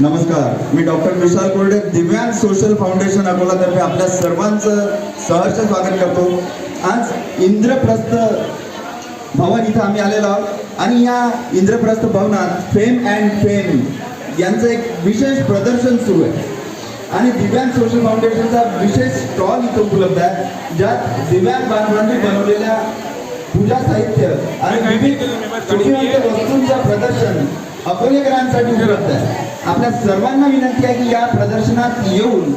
नमस्कार, मी डॉक्टर विशाल कोरडे, दिव्यांग सोशल फाउंडेशन अकोलातर्फे आपल्या सर्वांचं सहर्ष स्वागत करतो। आज इंद्रप्रस्थ भवन इथं आम्ही आलेलो आहोत आणि या इंद्रप्रस्थ भवनात फेम अँड फेम यांचं एक विशेष प्रदर्शन सुरू आहे आणि दिव्यांग सोशल फाउंडेशनचा विशेष स्टॉल इथं उपलब्ध आहे, ज्यात दिव्यांग बांधवांनी बनवलेल्या पूजा साहित्य आणि विविध छोटी वस्तूंचं प्रदर्शन अकोलेकरांसाठी उपलब्ध आहे। आपल्या सर्वांना विनंती आहे की या प्रदर्शनात येऊन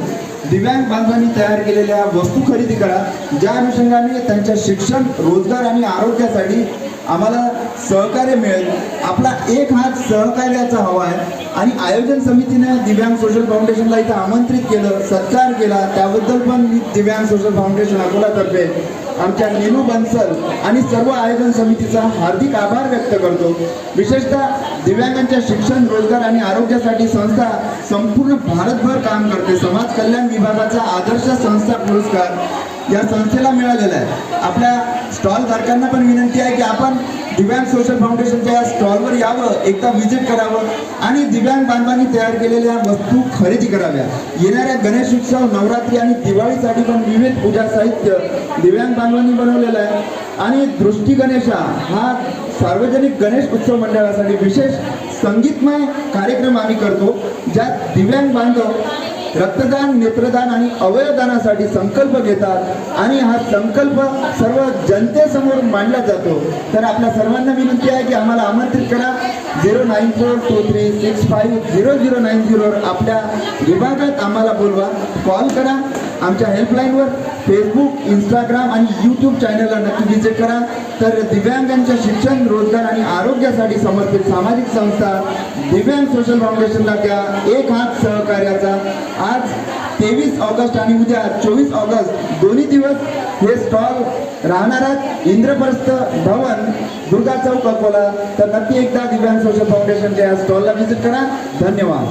दिव्यांग बांधवांनी तयार केलेल्या वस्तू खरेदी करा, ज्या अनुषंगाने त्यांच्या शिक्षण, रोजगार आणि आरोग्यासाठी आम्हाला सहकार्य मिळेल। आपला एक हात सहकार्याचा हवा आहे आणि आयोजन समितीने दिव्यांग सोशल फाउंडेशनला इथं आमंत्रित केलं, सत्कार केला, त्याबद्दल पण मी दिव्यांग सोशल फाउंडेशन अकोलातर्फे आमच्या नीनू बन्सल आणि सर्व आयोजन समितीचा हार्दिक आभार व्यक्त करतो। विशेषतः दिव्यांगांच्या शिक्षण, रोजगार आणि आरोग्यासाठी संस्था संपूर्ण भारतभर काम करते। समाज कल्याण विभागाचा आदर्श संस्था पुरस्कार या संस्थेला मिळालेला आहे। आपल्या स्टॉल धारकांना पण विनंती आहे की आपण दिव्यांग सोशल फाउंडेशनच्या या स्टॉलवर यावं, एकदा व्हिजिट करावं आणि दिव्यांग बांधवांनी तयार केलेल्या वस्तू खरेदी कराव्या। येणाऱ्या गणेश उत्सव, नवरात्री आणि दिवाळीसाठी पण विविध पूजा साहित्य दिव्यांग बांधवांनी बनवलेलं आहे आणि दृष्टी गणेशा हा सार्वजनिक गणेश उत्सव मंडळासाठी विशेष संगीतमय कार्यक्रम आम्ही करतो, ज्यात दिव्यांग बांधव रक्तदान, नेत्रदान आणि अवयवदानासाठी संकल्प घेतात आणि हा संकल्प सर्व जनतेसमोर मांडला जातो। तर आपल्या सर्वांना विनंती आहे की आम्हाला आमंत्रित करा। 09423650090 आपल्या विभागात आम्हाला बोलवा, कॉल करा, आमच्या हेल्पलाईनवर, फेसबुक, इंस्टाग्राम आणि यूट्यूब चॅनलला नक्की व्हिजिट करा। तर दिव्यांगांच्या शिक्षण, रोजगार आणि आरोग्यासाठी समर्पित सामाजिक संस्था दिव्यांग सोशल फाउंडेशनला त्या एक हात सहकार्याचा आज 23 ऑगस्ट आणि उद्या 24 ऑगस्ट दोन्ही दिवस हे स्टॉल राहणार इंद्रप्रस्थ भवन, दुर्गा चौक, अकोला। तर नक्की एकदा दिव्यांग सोशल फाउंडेशनच्या या स्टॉलला व्हिजिट करा। धन्यवाद।